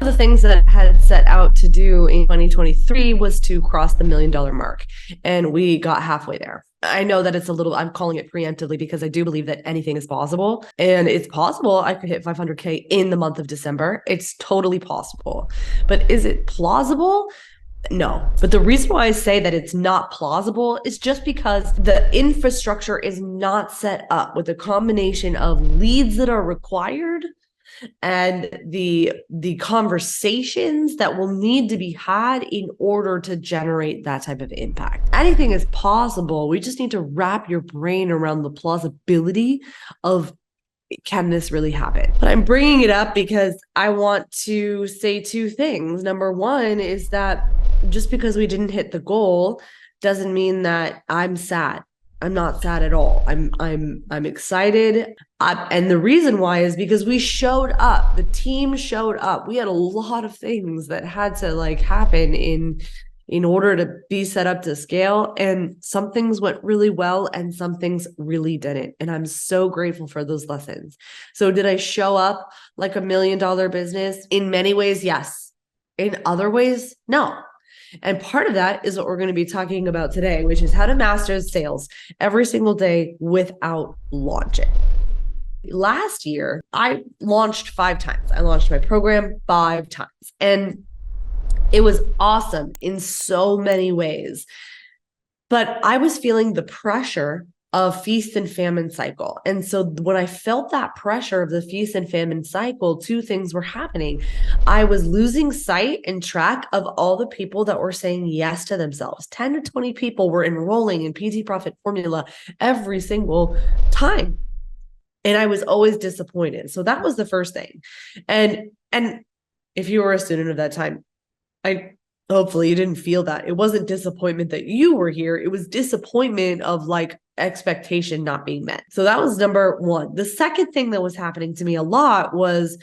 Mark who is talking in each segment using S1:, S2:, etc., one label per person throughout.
S1: of the things that I had set out to do in 2023 was to cross the $1 million mark, and we got halfway there. I know that it's a little, I'm calling it preemptively because I do believe that anything is possible, and it's possible I could hit 500K in the month of December. It's totally possible. But is it plausible? No. But the reason why I say that it's not plausible is just because the infrastructure is not set up with a combination of leads that are required and the conversations that will need to be had in order to generate that type of impact. Anything is possible. We just need to wrap your brain around the plausibility of, can this really happen? But I'm bringing it up because I want to say two things. Number one is that just because we didn't hit the goal doesn't mean that I'm sad. I'm not sad at all. I'm excited. And the reason why is because we showed up. The team showed up. We had a lot of things that had to happen in order to be set up to scale. And some things went really well and some things really didn't. And I'm so grateful for those lessons. So did I show up like $1 million business? In many ways, yes. In other ways, no. And part of that is what we're going to be talking about today, which is how to master sales every single day without launching. Last year, I launched 5 times. I launched my program 5 times. And it was awesome in so many ways. But I was feeling the pressure of feast and famine cycle. And so when I felt that pressure of the feast and famine cycle, 2 things were happening. I was losing sight and track of all the people that were saying yes to themselves. 10 to 20 people were enrolling in PT Profit Formula every single time. And I was always disappointed. So that was the first thing. And if you were a student of that time, hopefully you didn't feel that. It wasn't disappointment that you were here. It was disappointment of expectation not being met. So that was number one. The second thing that was happening to me a lot was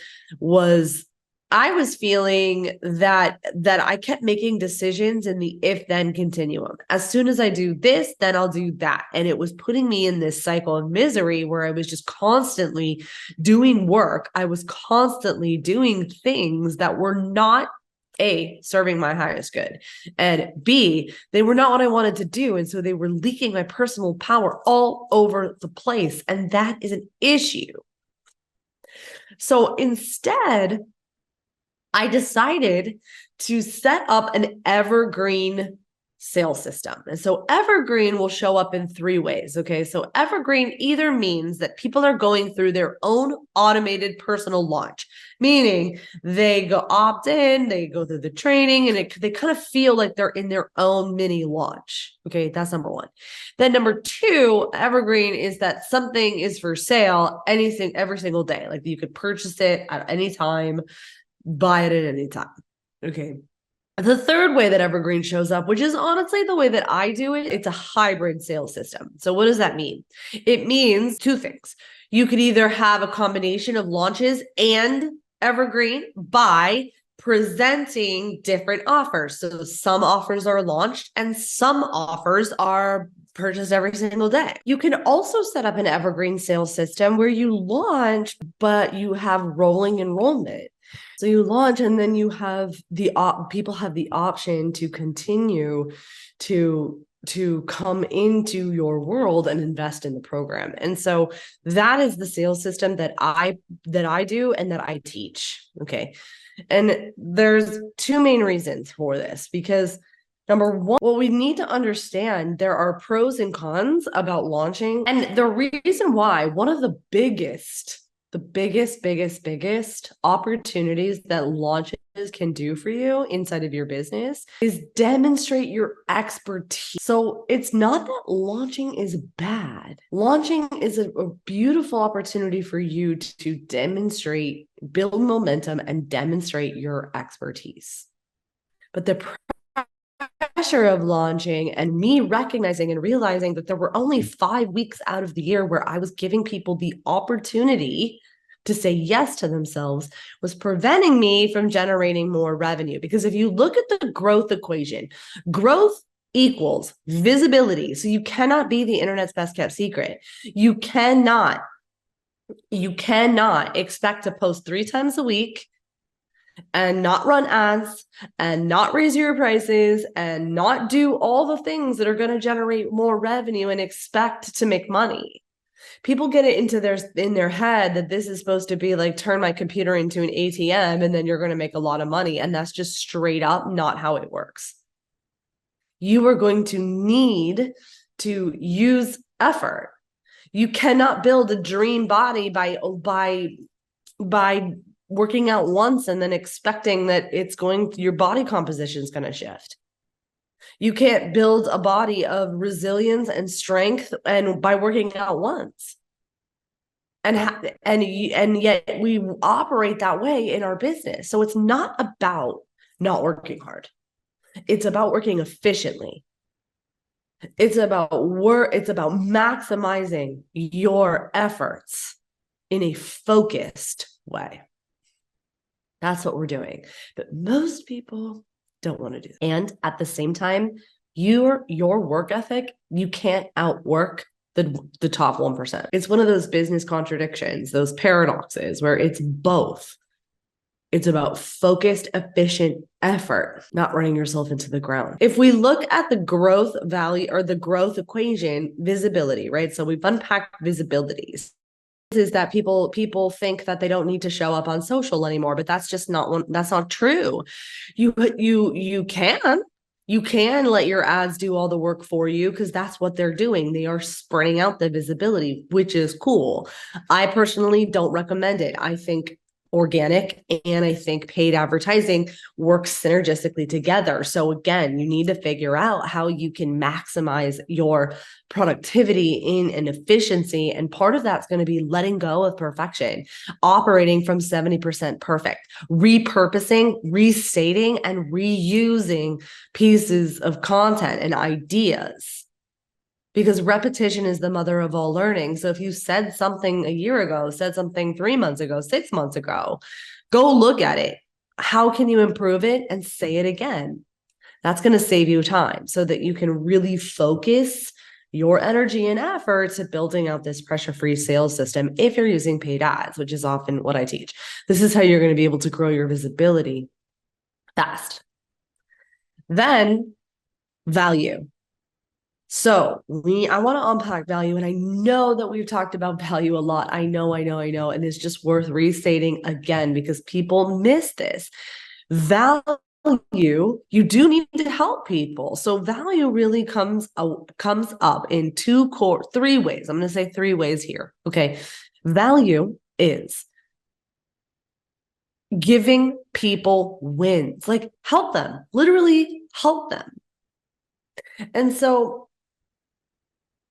S1: I was feeling that I kept making decisions in the if then continuum. As soon as I do this, then I'll do that. And it was putting me in this cycle of misery where I was just constantly doing work. I was constantly doing things that were not A, serving my highest good, and B, they were not what I wanted to do. And so they were leaking my personal power all over the place. And that is an issue. So instead, I decided to set up an evergreen sales system. And so evergreen will show up in 3 ways. Okay. So evergreen either means that people are going through their own automated personal launch, meaning they go opt in, they go through the training, and they kind of feel like they're in their own mini launch. Okay. That's number 1. Then number 2, evergreen is that something is for sale, anything, every single day. Like you could purchase it at any time, buy it at any time. Okay. The third way that evergreen shows up, which is honestly the way that I do it, it's a hybrid sales system. So what does that mean? It means 2 things. You could either have a combination of launches and evergreen by presenting different offers. So some offers are launched and some offers are purchased every single day. You can also set up an evergreen sales system where you launch, but you have rolling enrollment. So you launch and then you have people have the option to continue to come into your world and invest in the program. And so that is the sales system that I do and that I teach. Okay. And there's 2 main reasons for this, because number 1, well, we need to understand there are pros and cons about launching. And the reason why, one of the biggest opportunities that launches can do for you inside of your business is demonstrate your expertise. So it's not that launching is bad. Launching is a beautiful opportunity for you to demonstrate, build momentum, and demonstrate your expertise. But the pressure of launching and me recognizing and realizing that there were only 5 weeks out of the year where I was giving people the opportunity to say yes to themselves was preventing me from generating more revenue. Because if you look at the growth equation, growth equals visibility. So you cannot be the internet's best kept secret. You cannot expect to post 3 times a week and not run ads and not raise your prices and not do all the things that are going to generate more revenue and expect to make money. People get it in their head that this is supposed to be like turn my computer into an ATM and then you're going to make a lot of money. And that's just straight up not how it works. You are going to need to use effort. You cannot build a dream body by working out once and then expecting that your body composition is going to shift. You can't build a body of resilience and strength and by working out once. And yet we operate that way in our business. So it's not about not working hard. It's about working efficiently. It's about maximizing your efforts in a focused way. That's what we're doing. But most people don't want to do that. And at the same time, your work ethic, you can't outwork the top 1%. It's one of those business contradictions, those paradoxes where it's both. It's about focused, efficient effort, not running yourself into the ground. If we look at the growth value or the growth equation, visibility, right? So we've unpacked visibilities. Is that people think that they don't need to show up on social anymore, but that's not true. You can let your ads do all the work for you because that's what they're doing. They are spreading out the visibility, which is cool. I personally don't recommend it. I think organic and I think paid advertising work synergistically together. So again, you need to figure out how you can maximize your productivity in an efficiency. And part of that's going to be letting go of perfection, operating from 70% perfect, repurposing, restating, and reusing pieces of content and ideas. Because repetition is the mother of all learning. So if you said something a year ago, said something 3 months ago, 6 months ago, go look at it. How can you improve it and say it again? That's going to save you time so that you can really focus your energy and effort to building out this pressure-free sales system if you're using paid ads, which is often what I teach. This is how you're going to be able to grow your visibility fast. Then value. So I want to unpack value, and I know that we've talked about value a lot. I know, and it's just worth restating again because people miss this. Value, you do need to help people. So value really comes up in three ways. I'm going to say 3 ways here. Okay. Value is giving people wins, like help them, literally help them. And so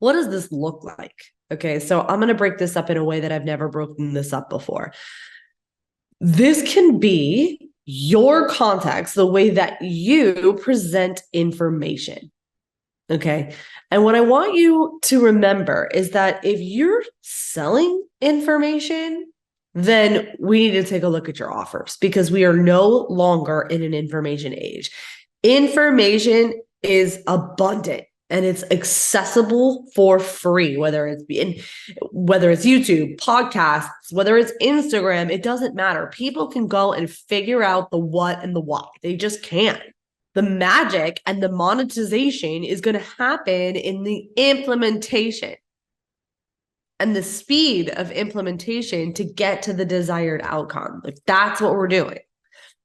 S1: what does this look like? Okay, so I'm going to break this up in a way that I've never broken this up before. This can be your context, the way that you present information. Okay, and what I want you to remember is that if you're selling information, then we need to take a look at your offers because we are no longer in an information age. Information is abundant. And it's accessible for free, whether it's YouTube, podcasts, whether it's Instagram, it doesn't matter. People can go and figure out the what and the why. They just can. The magic and the monetization is going to happen in the implementation and the speed of implementation to get to the desired outcome. Like that's what we're doing.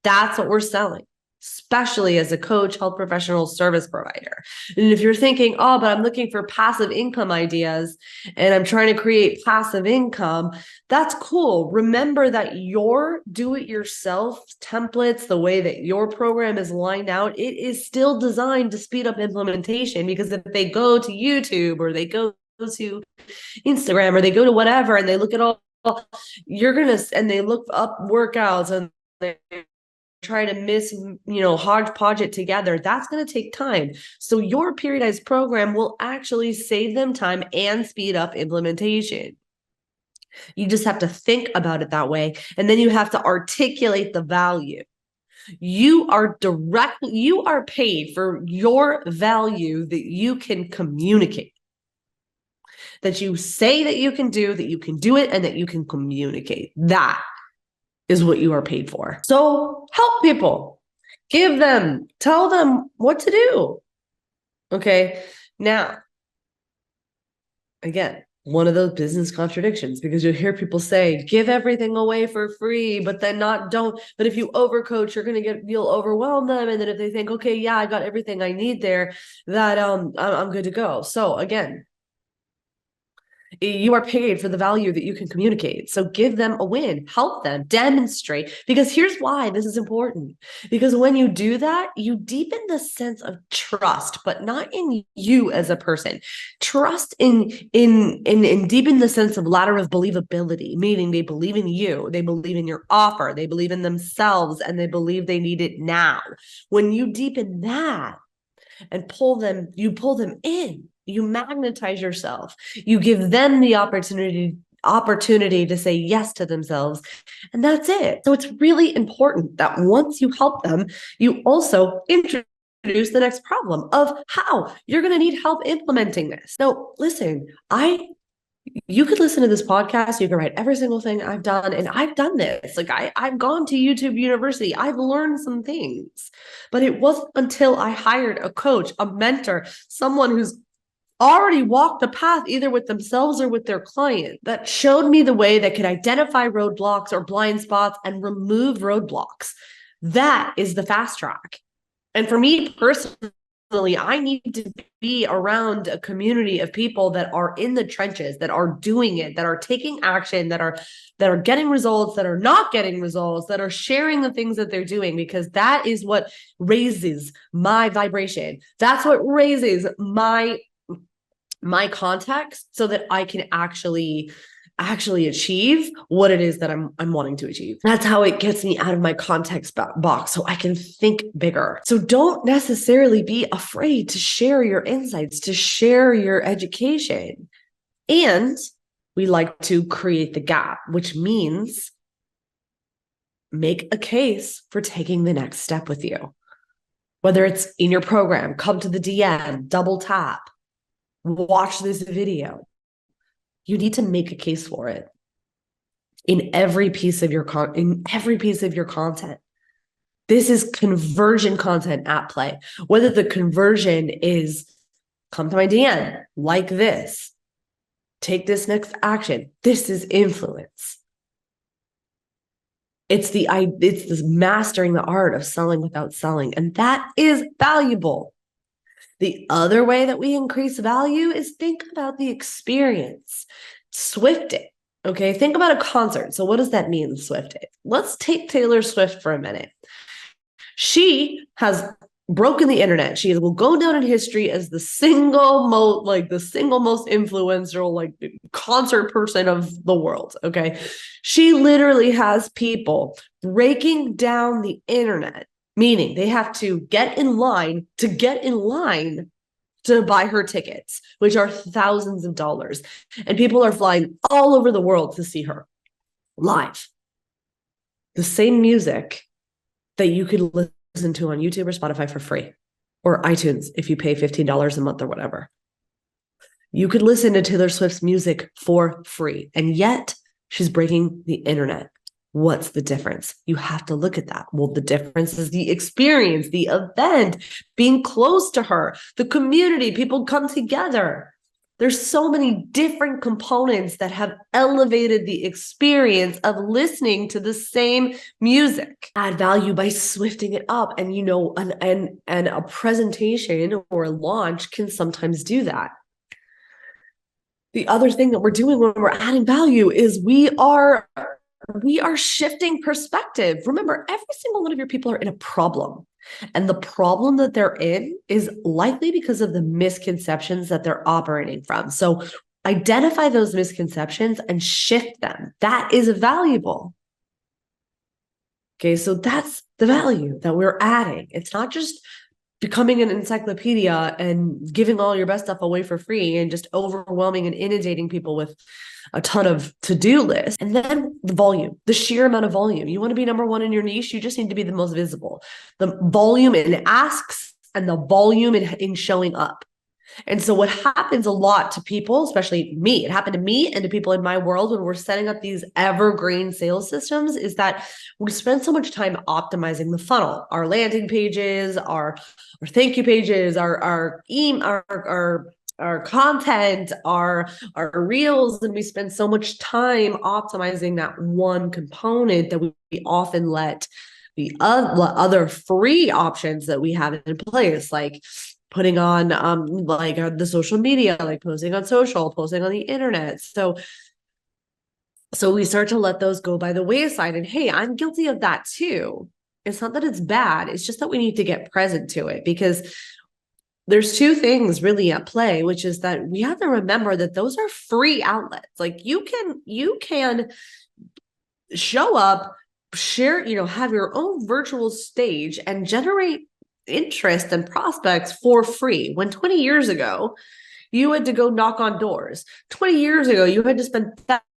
S1: That's what we're selling, especially as a coach, health professional, service provider. And if you're thinking, oh, but I'm looking for passive income ideas and I'm trying to create passive income, that's cool. Remember that your do-it-yourself templates, the way that your program is lined out, it is still designed to speed up implementation because if they go to YouTube or they go to Instagram or they go to whatever and they look at all, and they look up workouts and they try to hodgepodge it together, that's going to take time. So your periodized program will actually save them time and speed up implementation. You just have to think about it that way. And then you have to articulate the value. You are paid for your value that you can communicate. That you say that you can do it, and that you can communicate. That is what you are paid for. So help people, tell them what to do. Okay. Now, again, one of those business contradictions, because you'll hear people say, give everything away for free, but then don't. But if you overcoach, you'll overwhelm them. And then if they think, okay, yeah, I got everything I need there, that I'm good to go. So again, you are paid for the value that you can communicate. So give them a win, help them, demonstrate. Because here's why this is important. Because when you do that, you deepen the sense of trust, but not in you as a person. Trust in deepen the sense of ladder of believability, meaning they believe in you, they believe in your offer, they believe in themselves, and they believe they need it now. When you deepen that and pull them in, you magnetize yourself, you give them the opportunity to say yes to themselves, and that's it. So it's really important that once you help them, you also introduce the next problem of how you're going to need help implementing this. So listen, you could listen to this podcast, you can write every single thing I've done, and I've done this. Like I've gone to YouTube University, I've learned some things, but it wasn't until I hired a coach, a mentor, someone who's already walked the path either with themselves or with their client, that showed me the way that could identify roadblocks or blind spots and remove roadblocks. That is the fast track. And for me personally, I need to be around a community of people that are in the trenches, that are doing it, that are taking action, that are getting results, that are not getting results, that are sharing the things that they're doing, because that is what raises my vibration. That's what raises my context, so that I can actually achieve what it is that I'm wanting to achieve. That's how it gets me out of my context box, so I can think bigger. So don't necessarily be afraid to share your insights, to share your education. And we like to create the gap, which means make a case for taking the next step with you. Whether it's in your program, come to the DM, double tap, watch this video. You need to make a case for it in every piece of your content. This is conversion content at play. Whether the conversion is come to my DM, like this, take this next action. This is influence. It's this mastering the art of selling without selling, and that is valuable. The other way that we increase value is think about the experience. Swift it. Okay, think about a concert. So what does that mean, Swift it? Let's take Taylor Swift for a minute. She has broken the internet. She will go down in history as the single most influencer, concert person of the world. Okay, she literally has people breaking down the internet, meaning they have to get in line to buy her tickets, which are thousands of dollars. And people are flying all over the world to see her live. The same music that you could listen to on YouTube or Spotify for free, or iTunes if you pay $15 a month or whatever. You could listen to Taylor Swift's music for free, and yet she's breaking the internet. What's the difference? You have to look at that. Well, the difference is the experience, the event, being close to her, the community, people come together. There's so many different components that have elevated the experience of listening to the same music. Add value by swifting it up. And, and a presentation or a launch can sometimes do that. The other thing that we're doing when we're adding value is we are shifting perspective. Remember, every single one of your people are in a problem. And the problem that they're in is likely because of the misconceptions that they're operating from. So identify those misconceptions and shift them. That is valuable. Okay, so that's the value that we're adding. It's not just becoming an encyclopedia and giving all your best stuff away for free and just overwhelming and inundating people with a ton of to-do lists. And then the volume, the sheer amount of volume. You want to be number one in your niche, you just need to be the most visible. The volume in asks and the volume in showing up. And so what happens a lot to people, especially me, it happened to me and to people in my world when we're setting up these evergreen sales systems, is that we spend so much time optimizing the funnel, our landing pages, our thank you pages, our email, our content, our reels, and we spend so much time optimizing that one component that we often let the other free options that we have in place, like putting on the social media, like posting on social, posting on the internet. So we start to let those go by the wayside. And hey, I'm guilty of that too. It's not that it's bad, it's just that we need to get present to it, because there's two things really at play, which is that we have to remember that those are free outlets. Like you can show up, share, have your own virtual stage and generate interest and prospects for free. When 20 years ago, you had to go knock on doors. 20 years ago, you had to spend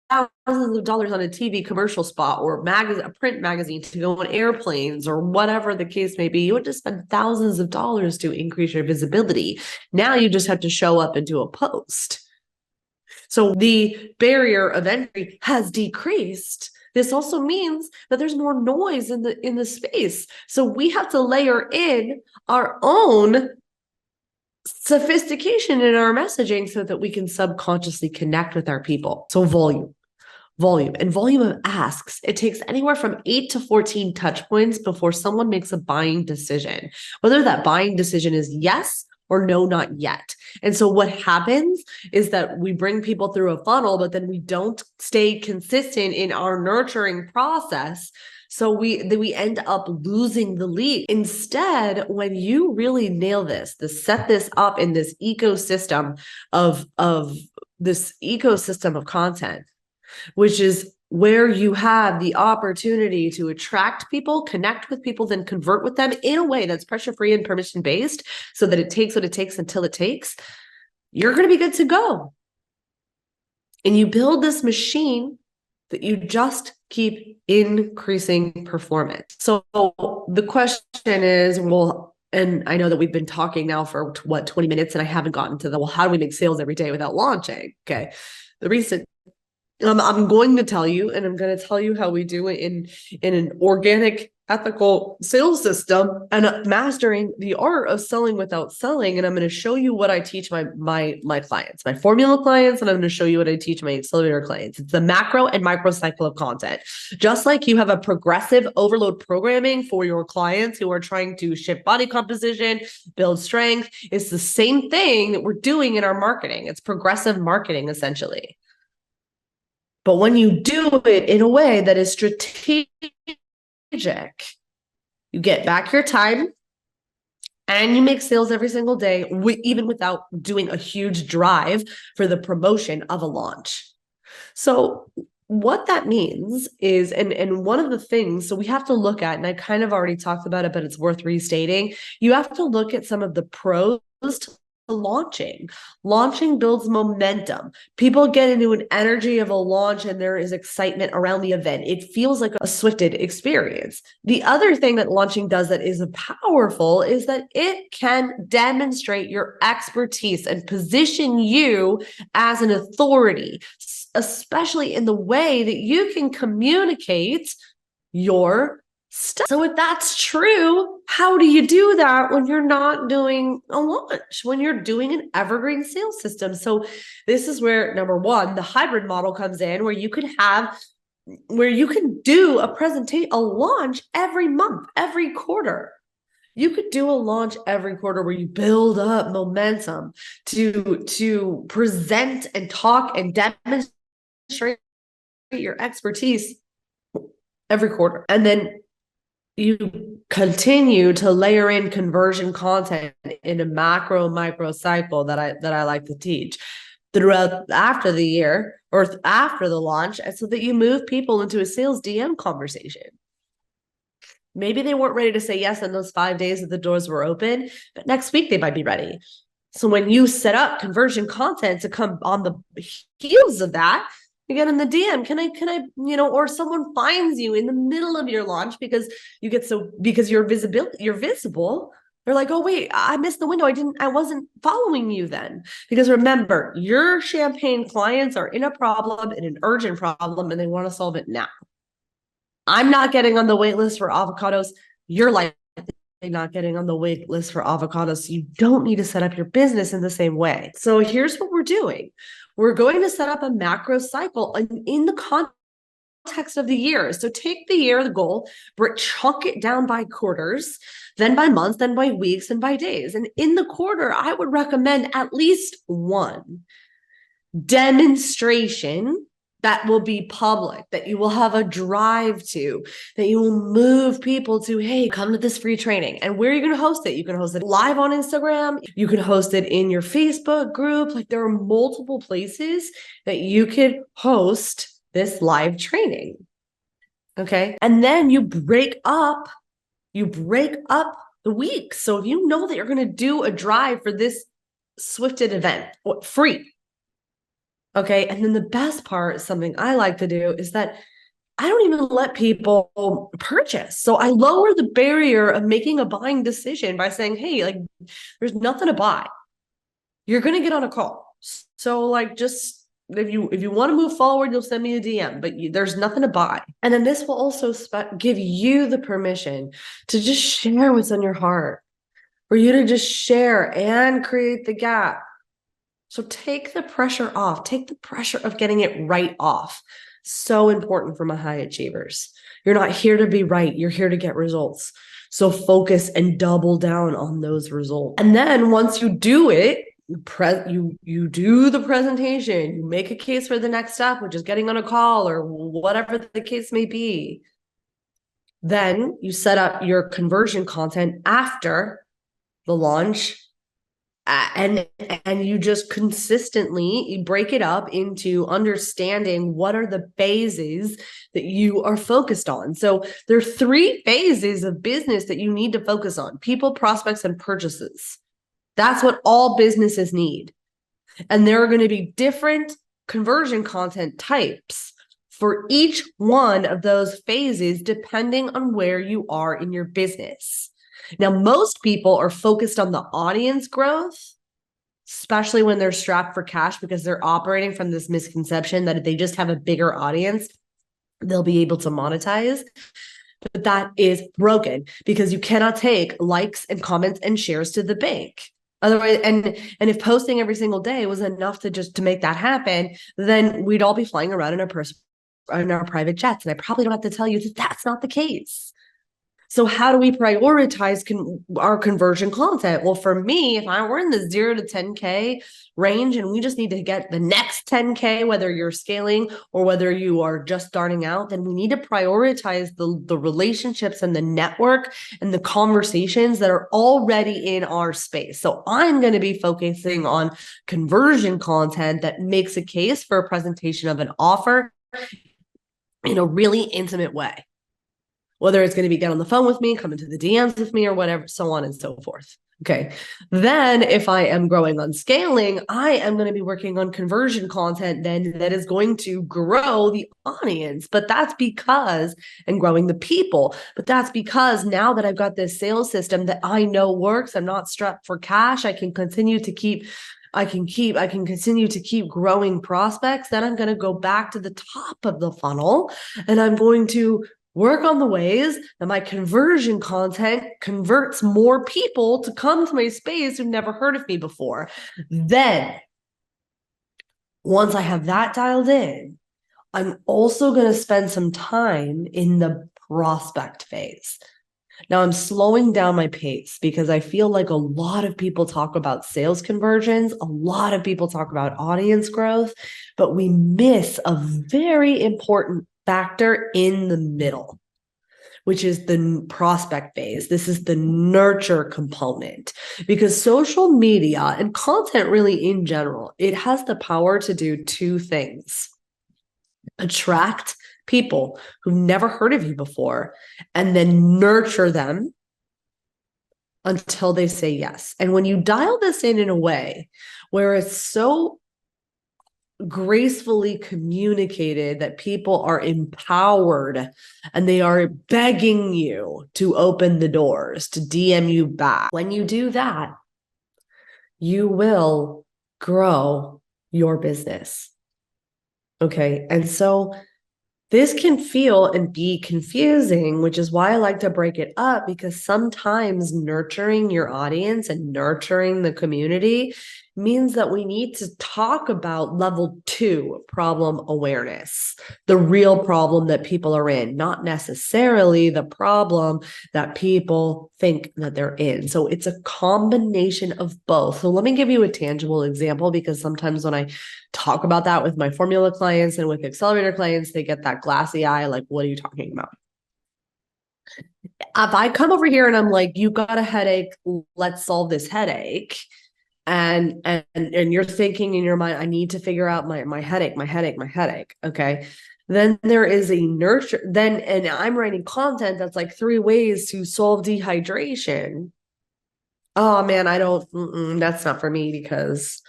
S1: thousands of dollars on a TV commercial spot or a print magazine to go on airplanes or whatever the case may be. You had to spend thousands of dollars to increase your visibility. Now you just have to show up and do a post. So the barrier of entry has decreased. This also means that there's more noise in the space. So we have to layer in our own sophistication in our messaging so that we can subconsciously connect with our people. So volume and volume of asks. It takes anywhere from 8 to 14 touch points before someone makes a buying decision, whether that buying decision is yes or no, not yet. And so what happens is that we bring people through a funnel, but then we don't stay consistent in our nurturing process. So we end up losing the lead. Instead, when you really nail this set this up in this ecosystem of content, which is where you have the opportunity to attract people, connect with people, then convert with them in a way that's pressure-free and permission-based, so that it takes what it takes until it takes, you're going to be good to go. And you build this machine that you just keep increasing performance. So the question is, well, and I know that we've been talking now for 20 minutes and I haven't gotten to how do we make sales every day without launching? Okay. The recent I'm going to tell you, and I'm going to tell you how we do it in an organic, ethical sales system, and mastering the art of selling without selling. And I'm going to show you what I teach my clients, my formula clients, and I'm going to show you what I teach my accelerator clients. It's the macro and micro cycle of content. Just like you have a progressive overload programming for your clients who are trying to shift body composition, build strength, it's the same thing that we're doing in our marketing. It's progressive marketing, essentially. But when you do it in a way that is strategic, you get back your time and you make sales every single day, even without doing a huge drive for the promotion of a launch. So what that means is, and one of the things, so we have to look at, and I kind of already talked about it, but it's worth restating, you have to look at some of the pros to launching. Launching builds momentum. People get into an energy of a launch and there is excitement around the event. It feels like a swifted experience. The other thing that launching does that is powerful is that it can demonstrate your expertise and position you as an authority, especially in the way that you can communicate your stuff. So if that's true, how do you do that when you're not doing a launch, when you're doing an evergreen sales system? So this is where, number one, the hybrid model comes in, where you can do a launch every month, every quarter. You could do a launch every quarter where you build up momentum to present and talk and demonstrate your expertise every quarter. And then you continue to layer in conversion content in a macro micro cycle that I like to teach throughout after the year or after the launch, so that you move people into a sales DM conversation. Maybe they weren't ready to say yes in those 5 days that the doors were open, but next week they might be ready. So when you set up conversion content to come on the heels of that, you get in the DM, can I, or someone finds you in the middle of your launch because you're visible. They're like, oh, wait, I missed the window. I wasn't following you then. Because remember, your champagne clients are in a problem, in an urgent problem, and they want to solve it now. I'm not getting on the wait list for avocados. You're likely not getting on the wait list for avocados. You don't need to set up your business in the same way. So here's what we're doing. We're going to set up a macro cycle in the context of the year. So take the year, the goal, chunk it down by quarters, then by months, then by weeks, and by days. And in the quarter, I would recommend at least one demonstration that will be public, that you will have a drive to, that you will move people to, hey, come to this free training. And where are you going to host it? You can host it live on Instagram. You can host it in your Facebook group. Like there are multiple places that you could host this live training. Okay. And then you break up the week. So if you know that you're going to do a drive for this Swifted event, free. Okay. And then the best part, something I like to do, is that I don't even let people purchase. So I lower the barrier of making a buying decision by saying, hey, like, there's nothing to buy. You're going to get on a call. So like, just if you want to move forward, you'll send me a DM, but there's nothing to buy. And then this will also give you the permission to just share what's on your heart, for you to just share and create the gap. So take the pressure off. Take the pressure of getting it right off. So important for my high achievers. You're not here to be right. You're here to get results. So focus and double down on those results. And then once you do it, you do the presentation, you make a case for the next step, which is getting on a call or whatever the case may be. Then you set up your conversion content after the launch. And you just consistently break it up into understanding what are the phases that you are focused on. So there are 3 phases of business that you need to focus on: people, prospects, and purchases. That's what all businesses need. And there are going to be different conversion content types for each one of those phases, depending on where you are in your business. Now, most people are focused on the audience growth, especially when they're strapped for cash, because they're operating from this misconception that if they just have a bigger audience, they'll be able to monetize. But that is broken, because you cannot take likes and comments and shares to the bank. Otherwise, and if posting every single day was enough to make that happen, then we'd all be flying around in our private jets. And I probably don't have to tell you that that's not the case. So how do we prioritize our conversion content? Well, for me, if we're in the 0 to 10K range and we just need to get the next 10K, whether you're scaling or whether you are just starting out, then we need to prioritize the relationships and the network and the conversations that are already in our space. So I'm going to be focusing on conversion content that makes a case for a presentation of an offer in a really intimate way. Whether it's going to be get on the phone with me, come into the DMs with me, or whatever, so on and so forth. Okay. Then if I am growing on scaling, I am going to be working on conversion content then that is going to grow the audience. But that's because, and growing the people, but that's because now that I've got this sales system that I know works, I'm not strapped for cash, I can continue to keep growing prospects. Then I'm going to go back to the top of the funnel and I'm going to work on the ways that my conversion content converts more people to come to my space who've never heard of me before. Then, once I have that dialed in, I'm also going to spend some time in the prospect phase. Now, I'm slowing down my pace because I feel like a lot of people talk about sales conversions, a lot of people talk about audience growth, but we miss a very important factor in the middle, which is the prospect phase. This is the nurture component, because social media and content really in general, it has the power to do 2 things: attract people who've never heard of you before, and then nurture them until they say yes. And when you dial this in a way where it's so gracefully communicated that people are empowered and they are begging you to open the doors, to DM you back. When you do that, you will grow your business. Okay. And so this can feel and be confusing, which is why I like to break it up, because sometimes nurturing your audience and nurturing the community means that we need to talk about level 2 problem awareness, the real problem that people are in, not necessarily the problem that people think that they're in. So it's a combination of both. So let me give you a tangible example, because sometimes when I talk about that with my formula clients and with accelerator clients, they get that glassy eye, like, what are you talking about? If I come over here and I'm like, you got a headache, let's solve this headache. And you're thinking in your mind, I need to figure out my headache. Okay. Then there is a nurture, and I'm writing content that's like 3 ways to solve dehydration. Oh man, that's not for me, because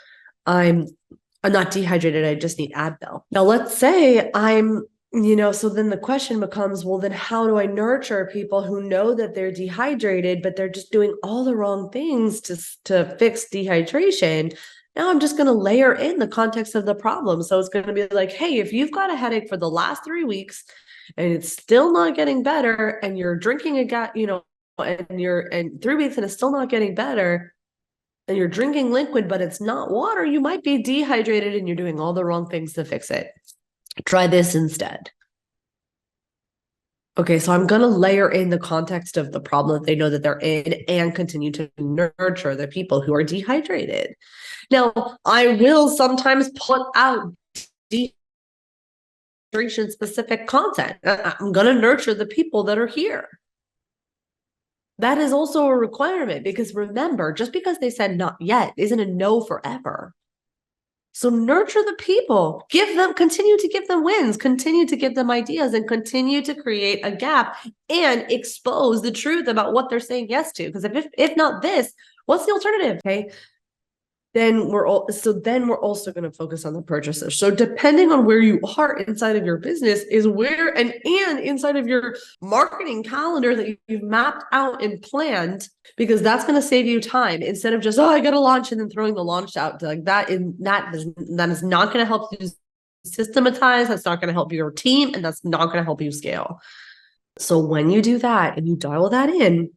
S1: I'm not dehydrated. I just need Advil. Now, let's say so then the question becomes, well, then how do I nurture people who know that they're dehydrated, but they're just doing all the wrong things to fix dehydration? Now I'm just going to layer in the context of the problem. So it's going to be like, hey, if you've got a headache for the last 3 weeks and it's still not getting better, and you're drinking and 3 weeks and it's still not getting better, and you're drinking liquid, but it's not water, you might be dehydrated and you're doing all the wrong things to fix it. Try this instead. Okay, so I'm going to layer in the context of the problem that they know that they're in and continue to nurture the people who are dehydrated. Now, I will sometimes put out dehydration specific content. I'm going to nurture the people that are here. That is also a requirement, because remember, just because they said not yet isn't a no forever. So nurture the people, continue to give them wins, continue to give them ideas, and continue to create a gap and expose the truth about what they're saying yes to. Because if not this, what's the alternative? Okay. Then we're also going to focus on the purchaser. So depending on where you are inside of your business is where, and inside of your marketing calendar that you've mapped out and planned, because that's going to save you time, instead of just, I got to launch and then throwing the launch out to like that. That is not going to help you systematize. That's not going to help your team, and that's not going to help you scale. So when you do that and you dial that in,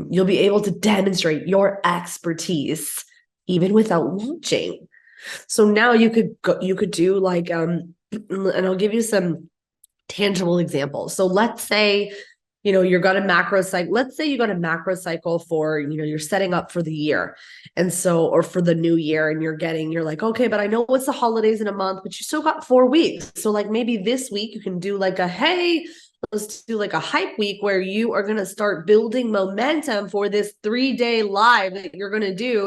S1: you'll be able to demonstrate your expertise even without launching. So now you could do like, and I'll give you some tangible examples. So let's say, you got a macro cycle. Let's say you got a macro cycle for, you're setting up for the year. And so, or for the new year, and you're like, okay, but I know it's the holidays in a month, but you still got 4 weeks. So like maybe this week you can do like hey, let's do like a hype week where you are going to start building momentum for this 3-day live that you're going to do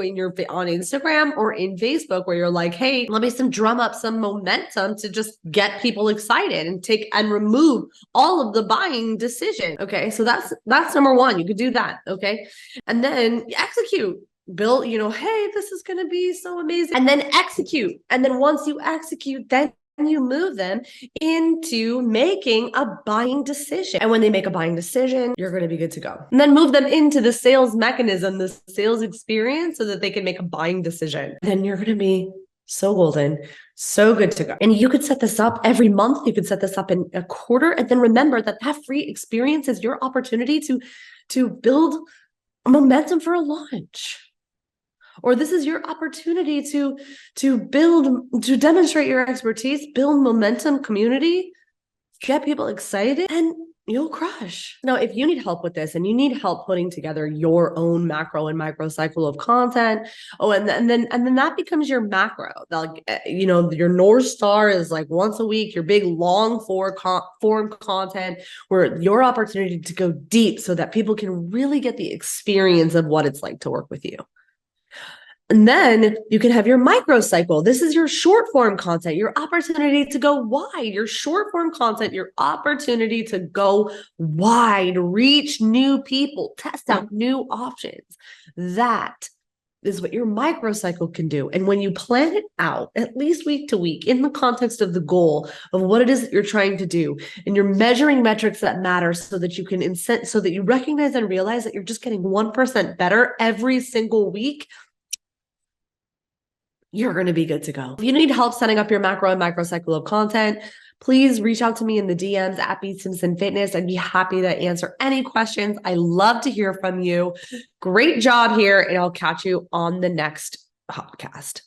S1: on Instagram or in Facebook, where you're like, hey, let me drum up some momentum to just get people excited and remove all of the buying decision. Okay. So that's number 1. You could do that. Okay. And then execute. Build, hey, this is going to be so amazing. And then execute. And then once you execute, then you move them into making a buying decision. And when they make a buying decision, you're going to be good to go. And then move them into the sales mechanism, the sales experience, so that they can make a buying decision. Then you're going to be so golden, so good to go. And you could set this up every month. You could set this up in a quarter. And then remember that free experience is your opportunity to build momentum for a launch. Or this is your opportunity to demonstrate your expertise, build momentum, community, get people excited, and you'll crush. Now, if you need help with this and you need help putting together your own macro and micro cycle of content, and then that becomes your macro. Like, your North Star is like once a week, your big long form content, where your opportunity to go deep so that people can really get the experience of what it's like to work with you. And then you can have your micro cycle. This is your short form content, your opportunity to go wide, your short form content, your opportunity to go wide, reach new people, test out new options. That is what your microcycle can do. And when you plan it out, at least week to week, in the context of the goal of what it is that you're trying to do, and you're measuring metrics that matter so that you can incent, so that you recognize and realize that you're just getting 1% better every single week, you're going to be good to go. If you need help setting up your macro and microcycle of content, please reach out to me in the DMs at B Simpson Fitness. I'd be happy to answer any questions. I love to hear from you. Great job here, and I'll catch you on the next podcast.